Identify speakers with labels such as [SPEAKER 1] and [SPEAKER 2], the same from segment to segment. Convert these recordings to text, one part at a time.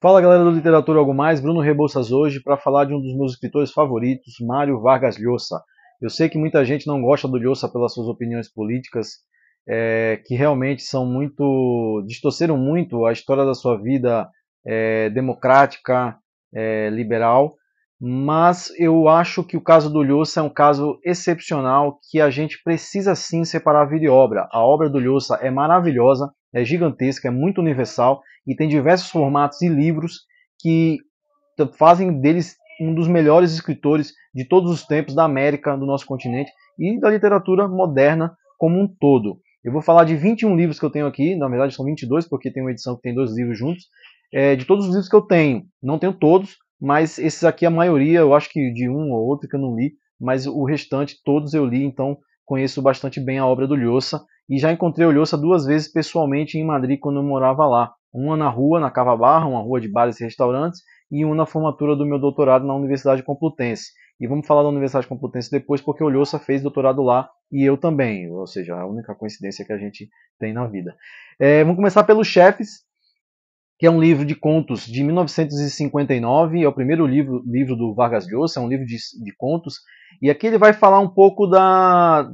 [SPEAKER 1] Fala galera do Literatura Algo Mais, Bruno Rebouças hoje para falar de um dos meus escritores favoritos, Mário Vargas Llosa. Eu sei que muita gente não gosta do Llosa pelas suas opiniões políticas, que realmente são distorceram muito a história da sua vida democrática, liberal, mas eu acho que o caso do Llosa é um caso excepcional que a gente precisa sim separar vida e obra. A obra do Llosa é maravilhosa, é gigantesca, é muito universal e tem diversos formatos e livros que fazem deles um dos melhores escritores de todos os tempos da América, do nosso continente e da literatura moderna como um todo. Eu vou falar de 21 livros que eu tenho aqui, na verdade são 22 porque tem uma edição que tem 2 livros juntos, de todos os livros que eu tenho. Não tenho todos, mas esses aqui a maioria, eu acho que de um ou outro que eu não li, mas o restante todos eu li, então conheço bastante bem a obra do Llosa e já encontrei o Llosa 2 vezes pessoalmente em Madrid quando eu morava lá. Uma na rua, na Cava Barra, uma rua de bares e restaurantes, e uma na formatura do meu doutorado na Universidade Complutense. E vamos falar da Universidade Complutense depois, porque o Llosa fez doutorado lá e eu também, ou seja, a única coincidência que a gente tem na vida. Vamos começar pelos Chefes, que é um livro de contos de 1959, é o primeiro livro do Vargas Llosa, é um livro de contos, e aqui ele vai falar um pouco da...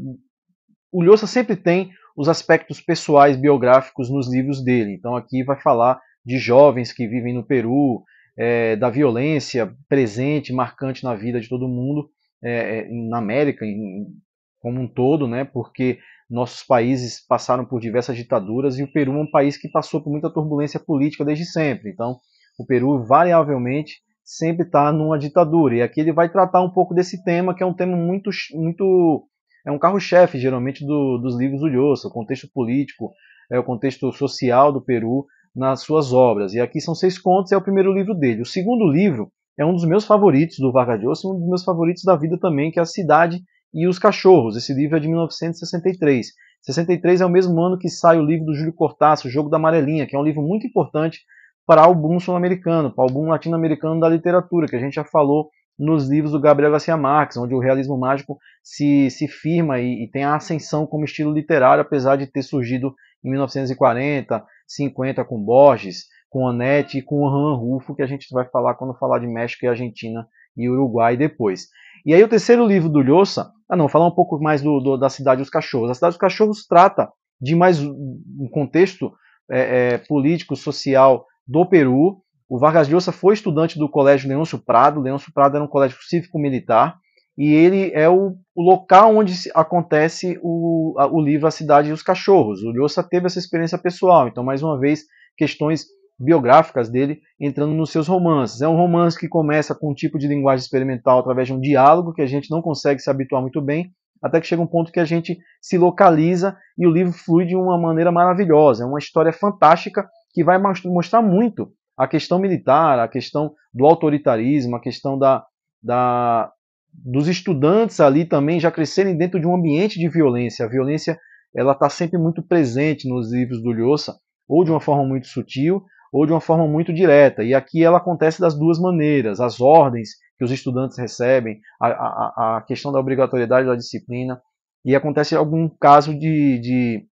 [SPEAKER 1] O Llosa sempre tem os aspectos pessoais biográficos nos livros dele, então aqui vai falar de jovens que vivem no Peru, da violência presente, marcante na vida de todo mundo, na América como um todo, né, porque nossos países passaram por diversas ditaduras e o Peru é um país que passou por muita turbulência política desde sempre. Então, o Peru, variavelmente, sempre está numa ditadura. E aqui ele vai tratar um pouco desse tema, que é um tema muito é um carro-chefe, geralmente, dos livros do Llosa, o contexto político, o contexto social do Peru nas suas obras. E aqui são 6 contos, é o primeiro livro dele. O segundo livro é um dos meus favoritos do Vargas Llosa, um dos meus favoritos da vida também, que é A Cidade e os Cachorros. Esse livro é de 1963. 63 é o mesmo ano que sai o livro do Júlio Cortázar, O Jogo da Amarelinha, que é um livro muito importante para o boom sul-americano, para o boom latino-americano da literatura, que a gente já falou nos livros do Gabriel Garcia Marques, onde o realismo mágico se firma e tem a ascensão como estilo literário, apesar de ter surgido em 1940, 50 com Borges, com Anete e com Juan Rulfo, que a gente vai falar quando falar de México e Argentina e Uruguai depois. E aí o terceiro livro do Llosa, falar um pouco mais da Cidade dos Cachorros. A Cidade dos Cachorros trata de mais um contexto político, social do Peru. O Vargas Llosa foi estudante do Colégio Leôncio Prado. Leôncio Prado era um colégio cívico-militar e ele é o local onde acontece o livro A Cidade dos Cachorros. O Llosa teve essa experiência pessoal, então mais uma vez questões biográficas dele entrando nos seus romances. É um romance que começa com um tipo de linguagem experimental através de um diálogo que a gente não consegue se habituar muito bem, até que chega um ponto que a gente se localiza e o livro flui de uma maneira maravilhosa. É uma história fantástica que vai mostrar muito a questão militar, a questão do autoritarismo, a questão dos estudantes ali também já crescerem dentro de um ambiente de violência. A violência ela está sempre muito presente nos livros do Llosa, ou de uma forma muito sutil, ou de uma forma muito direta. E aqui ela acontece das duas maneiras. As ordens que os estudantes recebem, a questão da obrigatoriedade da disciplina, e acontece algum caso de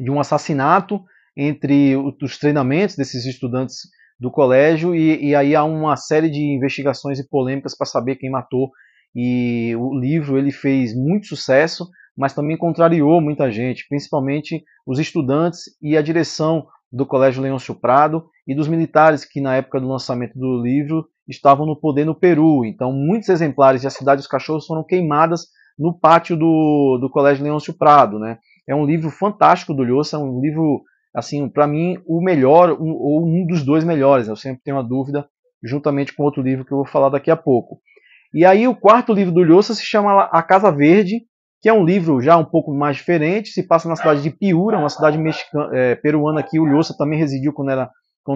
[SPEAKER 1] um assassinato entre os treinamentos desses estudantes do colégio, e aí há uma série de investigações e polêmicas para saber quem matou. E o livro ele fez muito sucesso, mas também contrariou muita gente, principalmente os estudantes e a direção do Colégio Leôncio Prado e dos militares que na época do lançamento do livro estavam no poder no Peru. Então muitos exemplares de A Cidade dos Cachorros foram queimadas no pátio do Colégio Leôncio Prado, né? É um livro fantástico do Llosa, é um livro, assim, para mim, o melhor, ou um dos 2 melhores. Eu sempre tenho uma dúvida, juntamente com outro livro que eu vou falar daqui a pouco. E aí o quarto livro do Llosa se chama A Casa Verde, que é um livro já um pouco mais diferente, se passa na cidade de Piura, uma cidade peruana que o Llosa também residiu quando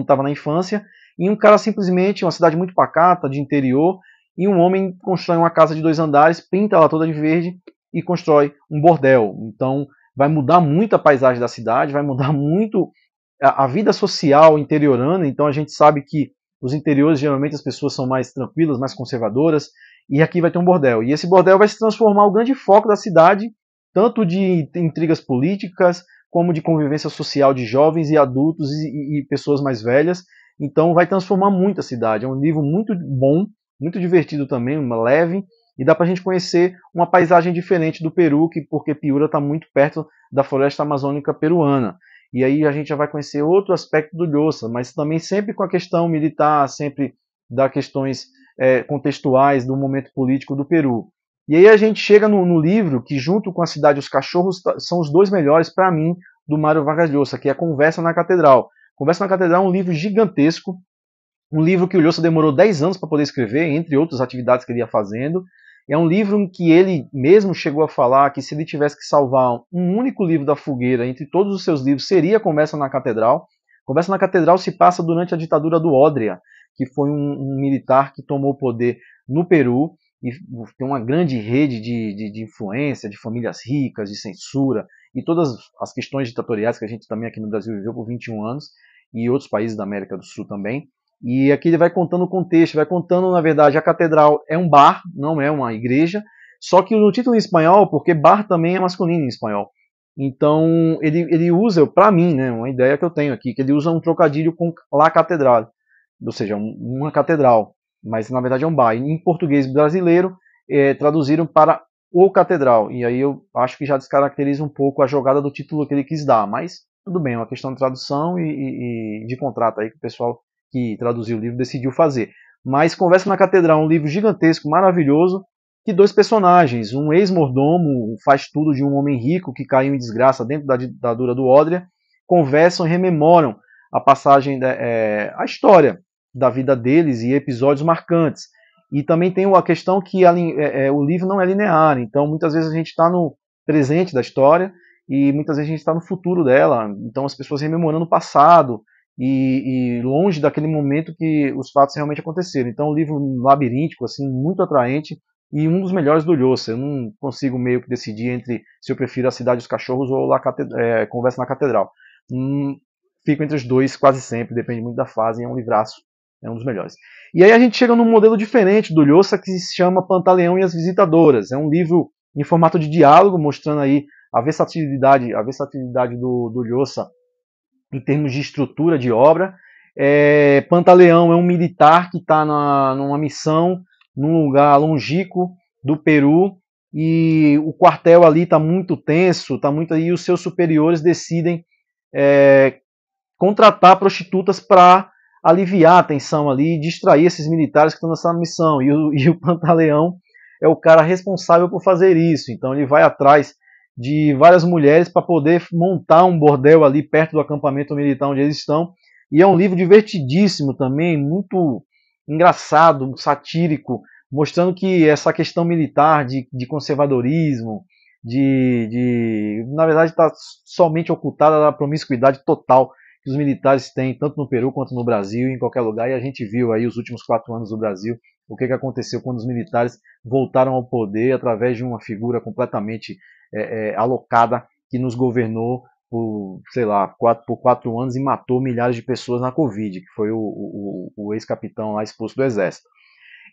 [SPEAKER 1] estava na infância, e um cara simplesmente, uma cidade muito pacata, de interior, e um homem constrói uma casa de 2 andares, pinta ela toda de verde e constrói um bordel. Então vai mudar muito a paisagem da cidade, vai mudar muito a vida social interiorana. Então a gente sabe que os interiores, geralmente, as pessoas são mais tranquilas, mais conservadoras, e aqui vai ter um bordel. E esse bordel vai se transformar o grande foco da cidade, tanto de intrigas políticas, como de convivência social de jovens e adultos e pessoas mais velhas. então vai transformar muito a cidade. É um livro muito bom, muito divertido também, leve, e dá para a gente conhecer uma paisagem diferente do Peru, porque Piura está muito perto da floresta amazônica peruana. E aí a gente já vai conhecer outro aspecto do Lhosa, mas também sempre com a questão militar, sempre das questões contextuais do momento político do Peru. E aí a gente chega no livro que, junto com A Cidade e os Cachorros, são os dois melhores para mim do Mário Vargas Llosa, que é a Conversa na Catedral. Conversa na Catedral é um livro gigantesco, um livro que o Llosa demorou 10 anos para poder escrever, entre outras atividades que ele ia fazendo. É um livro em que ele mesmo chegou a falar que, se ele tivesse que salvar um único livro da fogueira entre todos os seus livros, seria Conversa na Catedral. Conversa na Catedral se passa durante a ditadura do Odria, que foi um militar que tomou o poder no Peru e tem uma grande rede de influência, de famílias ricas, de censura e todas as questões ditatoriais que a gente também aqui no Brasil viveu por 21 anos e outros países da América do Sul também. E aqui ele vai contando o contexto, vai contando, na verdade, a catedral é um bar, não é uma igreja, só que no título em espanhol, porque bar também é masculino em espanhol. Então ele usa, para mim, né, uma ideia que eu tenho aqui, que ele usa um trocadilho com la catedral, ou seja, uma catedral, mas na verdade é um bar. Em português brasileiro, traduziram para o catedral, e aí eu acho que já descaracteriza um pouco a jogada do título que ele quis dar, mas tudo bem, é uma questão de tradução e de contrato aí que o pessoal que traduziu o livro decidiu fazer. Mas Conversa na Catedral é um livro gigantesco, maravilhoso, que dois personagens, um ex-mordomo, faz tudo de um homem rico que caiu em desgraça dentro da ditadura do Odria, conversam e rememoram a passagem, a história da vida deles e episódios marcantes. E também tem a questão que o livro não é linear, então muitas vezes a gente está no presente da história e muitas vezes a gente está no futuro dela, então as pessoas rememorando o passado, e longe daquele momento que os fatos realmente aconteceram. Então, um livro labiríntico, assim, muito atraente e um dos melhores do Lhosa. Eu não consigo meio que decidir entre se eu prefiro A Cidade dos Cachorros ou Conversa na Catedral. Fico entre os dois quase sempre, depende muito da fase, é um livraço, é um dos melhores. E aí a gente chega num modelo diferente do Lhosa, que se chama Pantaleão e as Visitadoras. É um livro em formato de diálogo, mostrando aí a versatilidade do Lhosa em termos de estrutura de obra. Pantaleão é um militar que está numa missão num lugar longínquo do Peru e o quartel ali está muito tenso, e os seus superiores decidem contratar prostitutas para aliviar a tensão ali e distrair esses militares que estão nessa missão. E o Pantaleão é o cara responsável por fazer isso. Então ele vai atrás de várias mulheres para poder montar um bordel ali perto do acampamento militar onde eles estão. E é um livro divertidíssimo também, muito engraçado, satírico, mostrando que essa questão militar de conservadorismo, na verdade está somente ocultada na promiscuidade total que os militares têm, tanto no Peru quanto no Brasil, em qualquer lugar, e a gente viu aí os últimos 4 anos do Brasil, o que aconteceu quando os militares voltaram ao poder através de uma figura completamente alocada que nos governou por, sei lá, por 4 anos e matou milhares de pessoas na Covid, que foi o ex-capitão lá expulso do exército.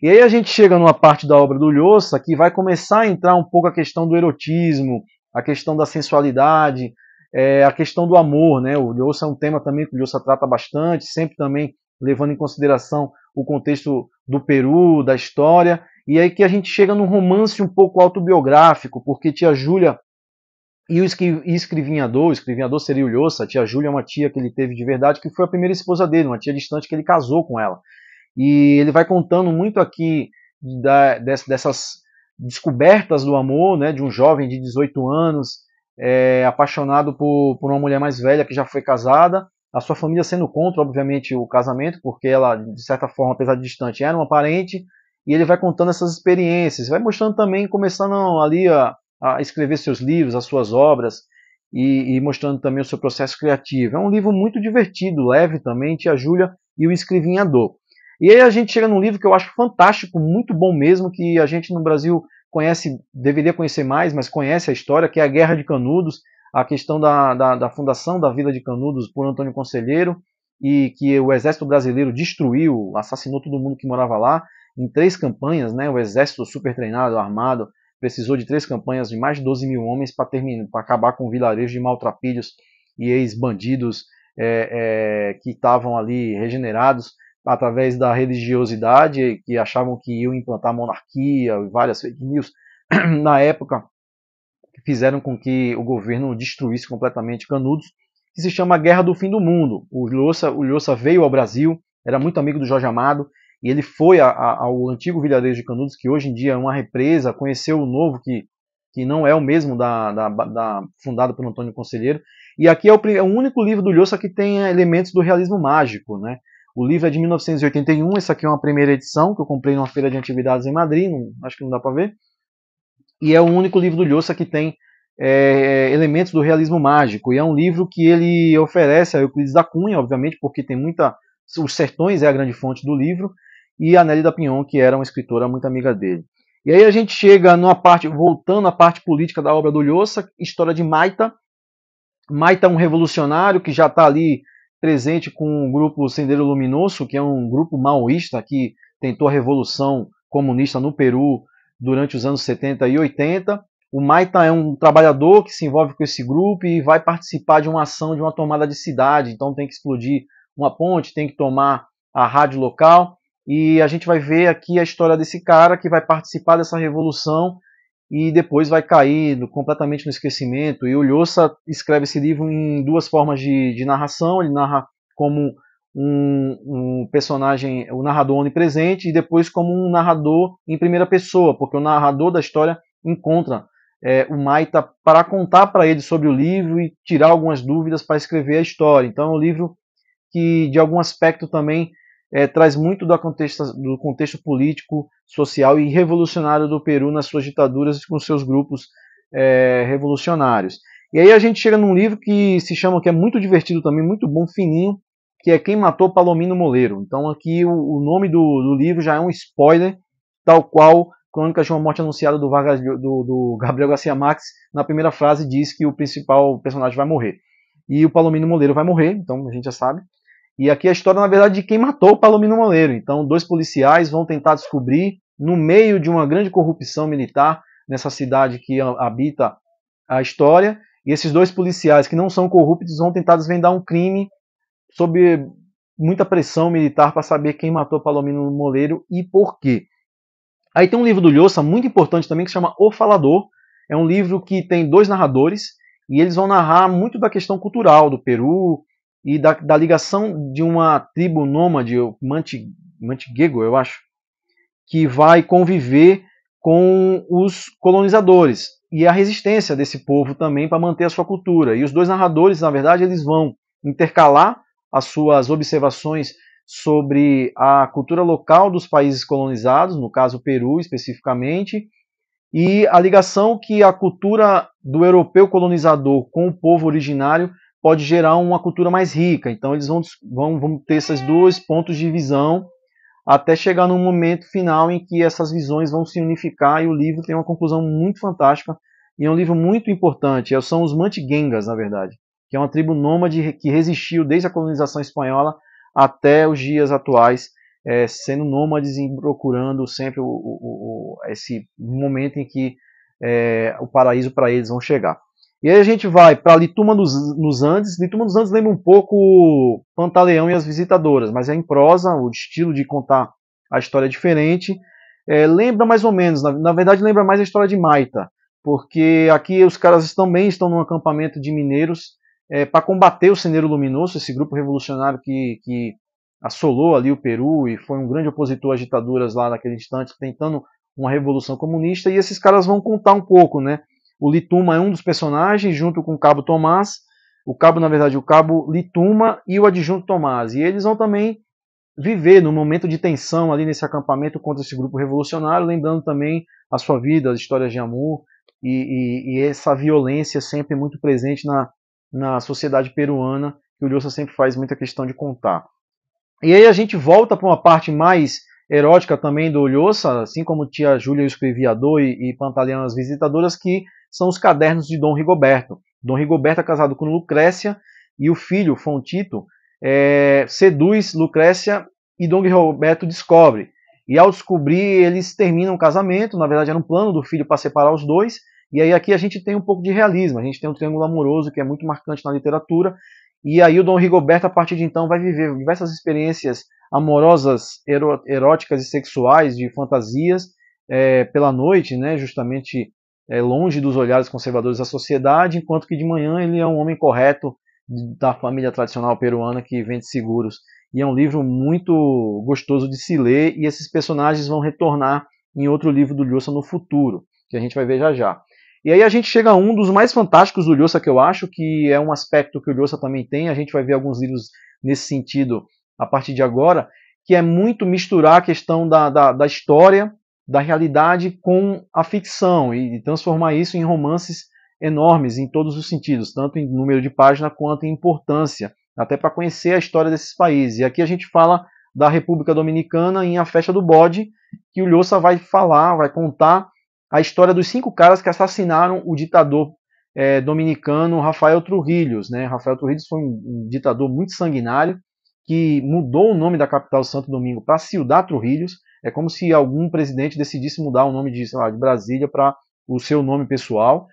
[SPEAKER 1] E aí a gente chega numa parte da obra do Lhosa que vai começar a entrar um pouco a questão do erotismo, a questão da sensualidade, a questão do amor, né? O Lhosa é um tema também que o Lhosa trata bastante, sempre também levando em consideração o contexto do Peru, da história, e aí que a gente chega num romance um pouco autobiográfico, porque tia Júlia e o escrivinhador seria o Lhosa, a tia Júlia é uma tia que ele teve de verdade, que foi a primeira esposa dele, uma tia distante que ele casou com ela. E ele vai contando muito aqui dessas descobertas do amor, né, de um jovem de 18 anos, apaixonado por uma mulher mais velha que já foi casada, a sua família sendo contra, obviamente, o casamento, porque ela, de certa forma, apesar de distante, era uma parente, e ele vai contando essas experiências, vai mostrando também, começando ali a escrever seus livros, as suas obras, e mostrando também o seu processo criativo. É um livro muito divertido, leve também, Tia Júlia e o Escrivinhador. E aí a gente chega num livro que eu acho fantástico, muito bom mesmo, que a gente no Brasil conhece, deveria conhecer mais, mas conhece a história, que é a Guerra de Canudos, a questão da fundação da Vila de Canudos por Antônio Conselheiro, e que o exército brasileiro destruiu, assassinou todo mundo que morava lá, em 3 campanhas, né? O exército super treinado, armado, precisou de 3 campanhas de mais de 12 mil homens para acabar com o vilarejo de maltrapilhos e ex-bandidos que estavam ali regenerados através da religiosidade, que achavam que iam implantar monarquia, várias fake news na época, que fizeram com que o governo destruísse completamente Canudos, que se chama Guerra do Fim do Mundo. O Lhosa veio ao Brasil, era muito amigo do Jorge Amado, e ele foi ao antigo vilarejo de Canudos, que hoje em dia é uma represa, conheceu o novo, que não é o mesmo fundado por Antônio Conselheiro. E aqui é o único livro do Lhosa que tem elementos do realismo mágico, né? O livro é de 1981, essa aqui é uma primeira edição, que eu comprei numa feira de antiguidades em Madrid, acho que não dá para ver. E é o único livro do Lhosa que tem elementos do realismo mágico. E é um livro que ele oferece a Euclides da Cunha, obviamente, porque tem muita... Os Sertões é a grande fonte do livro, e a Nélida Pinhon, que era uma escritora muito amiga dele. E aí a gente chega numa parte, voltando à parte política da obra do Lhosa, história de Maita. Maita é um revolucionário que já está ali presente com o grupo Sendero Luminoso, que é um grupo maoísta que tentou a revolução comunista no Peru durante os anos 70 e 80. O Maita é um trabalhador que se envolve com esse grupo e vai participar de uma ação de uma tomada de cidade. Então tem que explodir uma ponte, tem que tomar a rádio local. E a gente vai ver aqui a história desse cara que vai participar dessa revolução e depois vai cair completamente no esquecimento. E o Lhosa escreve esse livro em duas formas de narração. Ele narra como um personagem, o narrador onipresente, e depois como um narrador em primeira pessoa, porque o narrador da história encontra o Maita para contar para ele sobre o livro e tirar algumas dúvidas para escrever a história. Então é um livro que, de algum aspecto, também traz muito do contexto político, social e revolucionário do Peru nas suas ditaduras com seus grupos revolucionários. E aí a gente chega num livro que se chama, que é muito divertido também, muito bom, fininho, que é Quem Matou Palomino Moleiro. Então aqui o nome do livro já é um spoiler, tal qual Crônicas de uma Morte Anunciada do Gabriel Garcia Marques, na primeira frase diz que o principal personagem vai morrer. E o Palomino Moleiro vai morrer, então a gente já sabe. E aqui a história, na verdade, de quem matou o Palomino Moleiro. Então, dois policiais vão tentar descobrir, no meio de uma grande corrupção militar, nessa cidade que habita a história, e esses dois policiais que não são corruptos vão tentar desvendar um crime sob muita pressão militar para saber quem matou Palomino Moleiro e por quê. Aí tem um livro do Lhosa, muito importante também, que se chama O Falador. É um livro que tem dois narradores, e eles vão narrar muito da questão cultural do Peru, e da ligação de uma tribo nômade, Mantiguego, eu acho, que vai conviver com os colonizadores e a resistência desse povo também para manter a sua cultura. E os dois narradores, na verdade, eles vão intercalar as suas observações sobre a cultura local dos países colonizados, no caso o Peru especificamente, e a ligação que a cultura do europeu colonizador com o povo originário pode gerar uma cultura mais rica. Então eles vão ter esses dois pontos de visão até chegar num momento final em que essas visões vão se unificar, e o livro tem uma conclusão muito fantástica e é um livro muito importante. São os Mantiguengas, na verdade, que é uma tribo nômade que resistiu desde a colonização espanhola até os dias atuais, sendo nômades e procurando sempre esse momento em que o paraíso para eles vão chegar. E aí a gente vai para Lituma nos Andes. Lituma nos Andes lembra um pouco Pantaleão e as Visitadoras, mas é em prosa, o estilo de contar a história é diferente. Lembra mais ou menos, na verdade lembra mais a história de Maita, porque aqui os caras também estão num acampamento de mineiros para combater o Sendero Luminoso, esse grupo revolucionário que assolou ali o Peru e foi um grande opositor às ditaduras lá naquele instante, tentando uma revolução comunista, e esses caras vão contar um pouco, né? O Lituma é um dos personagens, junto com o Cabo Tomás, o Cabo Lituma e o adjunto Tomás. E eles vão também viver no momento de tensão ali nesse acampamento contra esse grupo revolucionário, lembrando também a sua vida, as histórias de amor e essa violência sempre muito presente na sociedade peruana, que o Lhosa sempre faz muita questão de contar. E aí a gente volta para uma parte mais erótica também do Lhosa, assim como Tia Júlia e o Escreviador e Pantaleão as Visitadoras, que são os cadernos de Dom Rigoberto. Dom Rigoberto é casado com Lucrécia, e o filho, Fontito, seduz Lucrécia e Dom Rigoberto descobre. E ao descobrir, eles terminam o casamento. Na verdade era um plano do filho para separar os dois. E aí aqui a gente tem um pouco de realismo, a gente tem um triângulo amoroso que é muito marcante na literatura, E aí o Dom Rigoberto, a partir de então, vai viver diversas experiências amorosas, eróticas e sexuais, de fantasias, pela noite, né, justamente longe dos olhares conservadores da sociedade, enquanto que de manhã ele é um homem correto da família tradicional peruana que vende seguros. E é um livro muito gostoso de se ler, e esses personagens vão retornar em outro livro do Lhosa no futuro, que a gente vai ver já já. E aí a gente chega a um dos mais fantásticos do Lhosa, que eu acho que é um aspecto que o Lhosa também tem, a gente vai ver alguns livros nesse sentido a partir de agora, que é muito misturar a questão da história, da realidade com a ficção, e transformar isso em romances enormes em todos os sentidos, tanto em número de página quanto em importância, até para conhecer a história desses países. E aqui a gente fala da República Dominicana em A Festa do Bode, que o Lhosa vai falar, vai contar a história dos 5 caras que assassinaram o ditador dominicano Rafael Trujillos. Né? Rafael Trujillos foi um ditador muito sanguinário, que mudou o nome da capital Santo Domingo para Ciudad Trujillos. É como se algum presidente decidisse mudar o nome de, sei lá, de Brasília para o seu nome pessoal.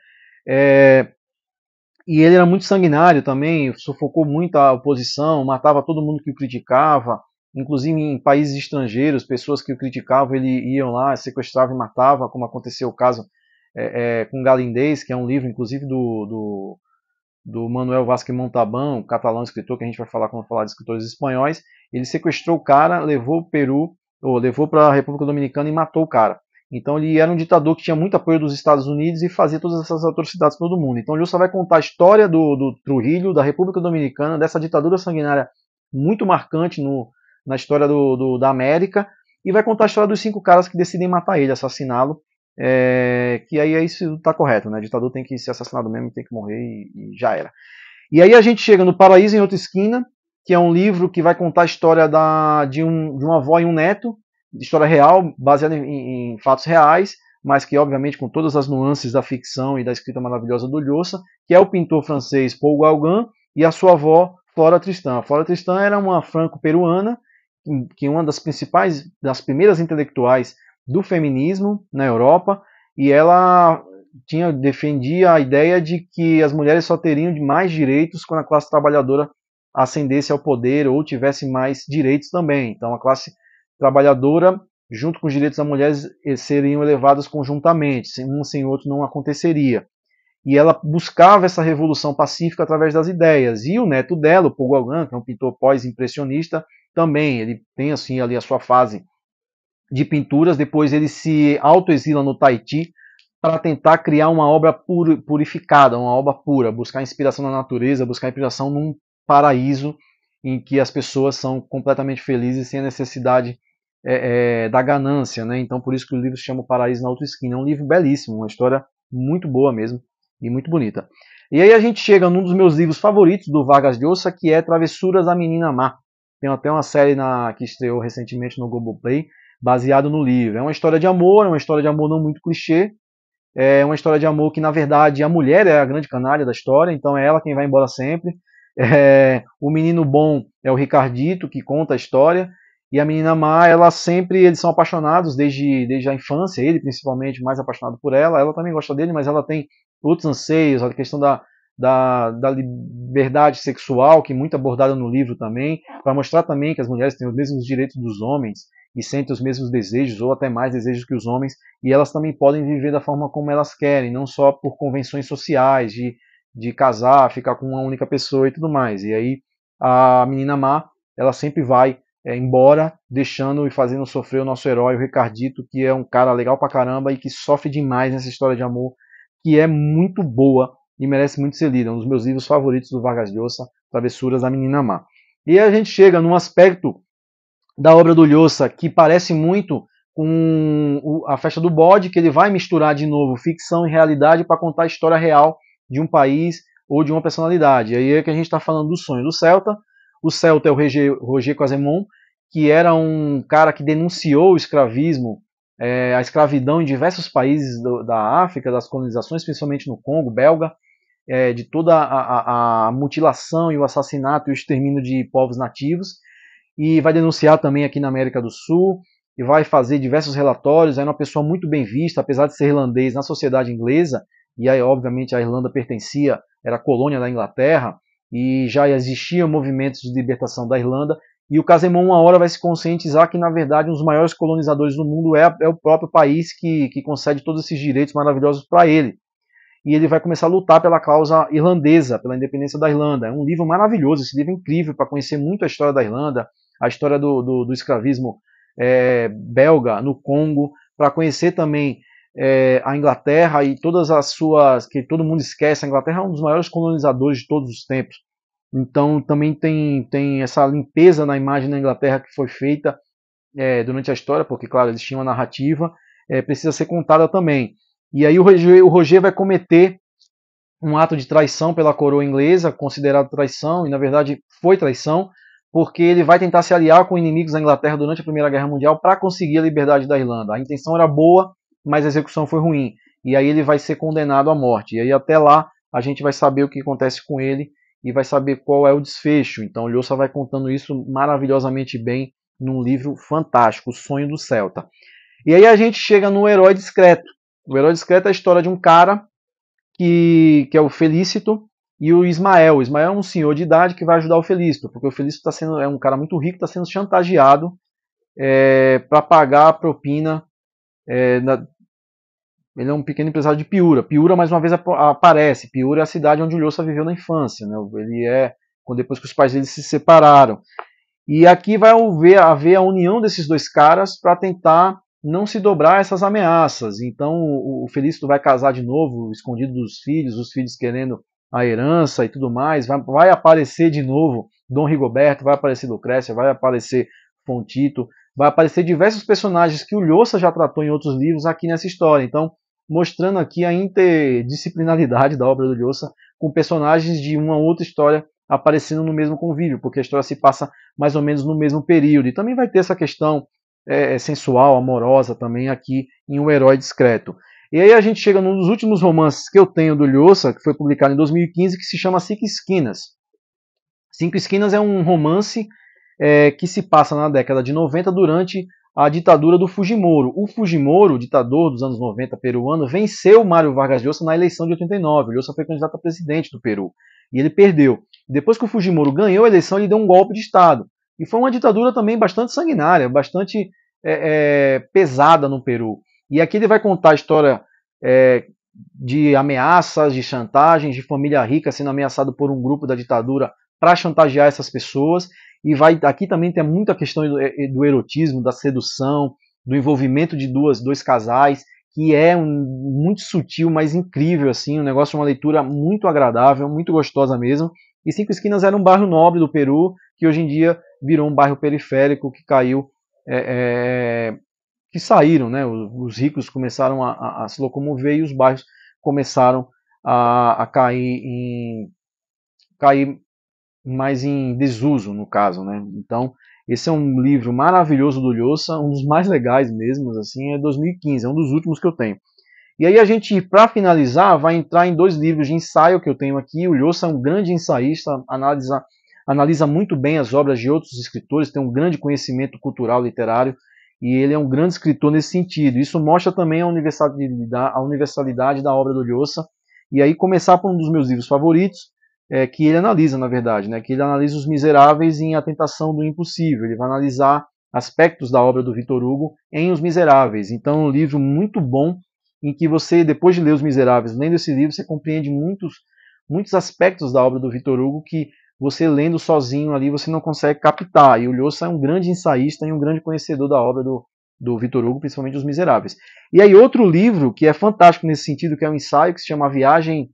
[SPEAKER 1] E ele era muito sanguinário também, sufocou muito a oposição, matava todo mundo que o criticava, inclusive em países estrangeiros, pessoas que o criticavam, ele iam lá, sequestrava e matava, como aconteceu o caso com Galindez, que é um livro, inclusive, do Manuel Vázquez Montalbán, um catalão escritor, que a gente vai falar quando falar de escritores espanhóis. Ele sequestrou o cara, levou o Peru, ou levou para a República Dominicana e matou o cara. Então ele era um ditador que tinha muito apoio dos Estados Unidos e fazia todas essas atrocidades para todo mundo. Então o Lhosa vai contar a história do Trujillo, da República Dominicana, dessa ditadura sanguinária muito marcante na história da América, e vai contar a história dos 5 caras que decidem matar ele, assassiná-lo, que aí isso está correto, né? O ditador tem que ser assassinado mesmo, tem que morrer e já era. E aí a gente chega no Paraíso em Outra Esquina, que é um livro que vai contar a história de uma avó e um neto, história real, baseada em fatos reais, mas que obviamente com todas as nuances da ficção e da escrita maravilhosa do Lhosa, que é o pintor francês Paul Gauguin e a sua avó Flora Tristan. A Flora Tristan era uma franco-peruana, que é uma das primeiras intelectuais do feminismo na Europa, e ela defendia a ideia de que as mulheres só teriam mais direitos quando a classe trabalhadora ascendesse ao poder ou tivesse mais direitos também. Então a classe trabalhadora, junto com os direitos das mulheres, seriam elevados conjuntamente, um sem o outro não aconteceria. E ela buscava essa revolução pacífica através das ideias. E o neto dela, o Paul Gauguin, que é um pintor pós-impressionista, também, ele tem assim ali a sua fase de pinturas, depois ele se autoexila no Tahiti para tentar criar uma obra purificada, uma obra pura, buscar inspiração na natureza, buscar inspiração num paraíso em que as pessoas são completamente felizes sem a necessidade da ganância, né? Então por isso que o livro se chama O Paraíso na Outra Esquina. É um livro belíssimo, uma história muito boa mesmo e muito bonita. E aí a gente chega num dos meus livros favoritos do Vargas Llosa, que é Travessuras da Menina Má. Tem até uma série que estreou recentemente no Globoplay, baseado no livro. É uma história de amor, não muito clichê, é uma história de amor que, na verdade, a mulher é a grande canalha da história, então é ela quem vai embora sempre. O menino bom é o Ricardito, que conta a história, e a menina má, eles são apaixonados desde a infância, ele principalmente mais apaixonado por ela também gosta dele, mas ela tem outros anseios, a questão da liberdade sexual, que é muito abordada no livro também, para mostrar também que as mulheres têm os mesmos direitos dos homens, e sentem os mesmos desejos, ou até mais desejos que os homens, e elas também podem viver da forma como elas querem, não só por convenções sociais, de casar, ficar com uma única pessoa e tudo mais. E aí a menina má, ela sempre vai embora, deixando e fazendo sofrer o nosso herói, o Ricardito, que é um cara legal pra caramba e que sofre demais nessa história de amor, que é muito boa e merece muito ser lida. Um dos meus livros favoritos do Vargas Llosa, Travessuras da Menina Má. E aí a gente chega num aspecto da obra do Lhosa que parece muito com A Festa do Bode, que ele vai misturar de novo ficção e realidade para contar a história real de um país ou de uma personalidade. E aí é que a gente está falando do sonho do Celta. O Celta é o Roger Quasemont, que era um cara que denunciou o escravismo, a escravidão em diversos países da África, das colonizações, principalmente no Congo belga, de toda a mutilação e o assassinato e o extermínio de povos nativos, e vai denunciar também aqui na América do Sul, e vai fazer diversos relatórios. É uma pessoa muito bem vista, apesar de ser irlandês, na sociedade inglesa, e aí obviamente a Irlanda era colônia da Inglaterra, e já existiam movimentos de libertação da Irlanda, e o Casemont uma hora vai se conscientizar que, na verdade, um dos maiores colonizadores do mundo é o próprio país que concede todos esses direitos maravilhosos para ele. E ele vai começar a lutar pela causa irlandesa, pela independência da Irlanda. É um livro maravilhoso, esse livro é incrível para conhecer muito a história da Irlanda, a história do escravismo belga no Congo, para conhecer também a Inglaterra e todas as suas... que todo mundo esquece, a Inglaterra é um dos maiores colonizadores de todos os tempos. Então também tem essa limpeza na imagem da Inglaterra que foi feita durante a história, porque, claro, eles tinham uma narrativa, precisa ser contada também. E aí o Roger vai cometer um ato de traição pela coroa inglesa, considerado traição, e na verdade foi traição, porque ele vai tentar se aliar com inimigos da Inglaterra durante a Primeira Guerra Mundial para conseguir a liberdade da Irlanda. A intenção era boa, mas a execução foi ruim. E aí ele vai ser condenado à morte. E aí até lá a gente vai saber o que acontece com ele e vai saber qual é o desfecho. Então o Lhosa vai contando isso maravilhosamente bem num livro fantástico, O Sonho do Celta. E aí a gente chega no Herói Discreto. O Herói Discreto é a história de um cara que é o Felícito e o Ismael. O Ismael é um senhor de idade que vai ajudar o Felícito, porque o Felícito é um cara muito rico, está sendo chantageado para pagar a propina. Ele é um pequeno empresário de Piura. Piura, mais uma vez, aparece. Piura é a cidade onde o Lhosa viveu na infância. Né? Ele depois que os pais dele se separaram. E aqui vai haver a união desses dois caras para tentar não se dobrar a essas ameaças. Então o Felício vai casar de novo, escondido dos filhos, os filhos querendo a herança e tudo mais. Vai aparecer de novo Dom Rigoberto, vai aparecer Lucrécia, vai aparecer Fontito, vai aparecer diversos personagens que o Lhosa já tratou em outros livros aqui nessa história. Então, mostrando aqui a interdisciplinaridade da obra do Lhosa, com personagens de uma outra história aparecendo no mesmo convívio, porque a história se passa mais ou menos no mesmo período. E também vai ter essa questão sensual, amorosa também aqui em O Herói Discreto. E aí a gente chega num dos últimos romances que eu tenho do Lhosa, que foi publicado em 2015, que se chama Cinco Esquinas. Cinco Esquinas é um romance que se passa na década de 90 durante a ditadura do Fujimoro. O Fujimoro, ditador dos anos 90 peruano, venceu Mário Vargas Llosa na eleição de 89. O Lhosa foi candidato a presidente do Peru e ele perdeu. Depois que o Fujimoro ganhou a eleição, ele deu um golpe de Estado. E foi uma ditadura também bastante sanguinária, bastante pesada no Peru. E aqui ele vai contar a história de ameaças, de chantagens, de família rica sendo ameaçado por um grupo da ditadura para chantagear essas pessoas. E aqui também tem muita questão do erotismo, da sedução, do envolvimento de dois casais, que é muito sutil, mas incrível, assim, um negócio, uma leitura muito agradável, muito gostosa mesmo. E Cinco Esquinas era um bairro nobre do Peru, que hoje em dia virou um bairro periférico, que caiu, que saíram, né? Os ricos começaram a se locomover e os bairros começaram a cair mais em desuso, no caso, né? Então, esse é um livro maravilhoso do Lhosa, um dos mais legais mesmo, assim, é 2015, é um dos últimos que eu tenho. E aí a gente, para finalizar, vai entrar em dois livros de ensaio que eu tenho aqui. O Lhosa é um grande ensaísta, analisa muito bem as obras de outros escritores, tem um grande conhecimento cultural, literário, e ele é um grande escritor nesse sentido. Isso mostra também a universalidade da obra do Lhosa. E aí começar por um dos meus livros favoritos, que ele analisa, na verdade, né? Que ele analisa Os Miseráveis em A Tentação do Impossível. Ele vai analisar aspectos da obra do Victor Hugo em Os Miseráveis. Então é um livro muito bom, em que você, depois de ler Os Miseráveis, lendo esse livro, você compreende muitos aspectos da obra do Victor Hugo que você lendo sozinho ali você não consegue captar. E o Lhosa é um grande ensaísta e um grande conhecedor da obra do Victor Hugo, principalmente Os Miseráveis. E aí outro livro que é fantástico nesse sentido, que é um ensaio, que se chama A Viagem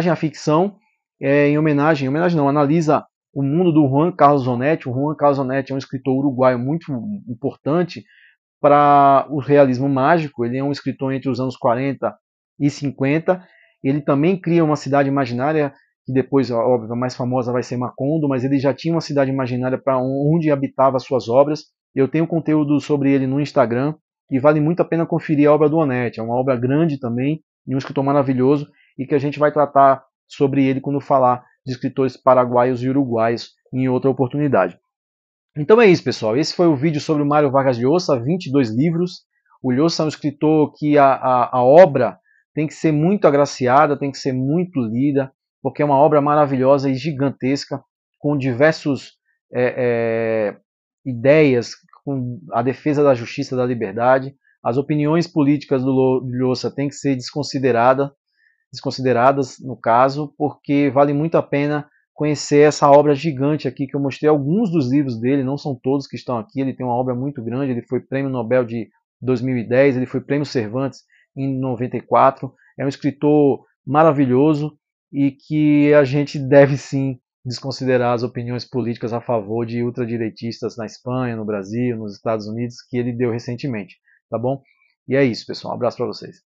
[SPEAKER 1] à Ficção, analisa o mundo do Juan Carlos Onetti. O Juan Carlos Onetti é um escritor uruguaio muito importante para o realismo mágico. Ele é um escritor entre os anos 40 e 50. Ele também cria uma cidade imaginária, que depois, óbvio, a mais famosa vai ser Macondo, mas ele já tinha uma cidade imaginária para onde habitava suas obras. Eu tenho conteúdo sobre ele no Instagram, e vale muito a pena conferir a obra do Onetti. É uma obra grande também, e um escritor maravilhoso, e que a gente vai tratar sobre ele quando falar de escritores paraguaios e uruguaios em outra oportunidade. Então é isso, pessoal. Esse foi o vídeo sobre o Mário Vargas Llosa, 22 livros. O Lhosa é um escritor que a obra tem que ser muito agraciada, tem que ser muito lida. porque é uma obra maravilhosa e gigantesca, com diversos ideias, com a defesa da justiça e da liberdade. As opiniões políticas do Lhosa têm que ser desconsideradas no caso, porque vale muito a pena conhecer essa obra gigante aqui, que eu mostrei alguns dos livros dele, não são todos que estão aqui, ele tem uma obra muito grande, ele foi Prêmio Nobel de 2010, ele foi Prêmio Cervantes em 94, é um escritor maravilhoso e que a gente deve sim desconsiderar as opiniões políticas a favor de ultradireitistas na Espanha, no Brasil, nos Estados Unidos, que ele deu recentemente, tá bom? E é isso, pessoal, um abraço para vocês.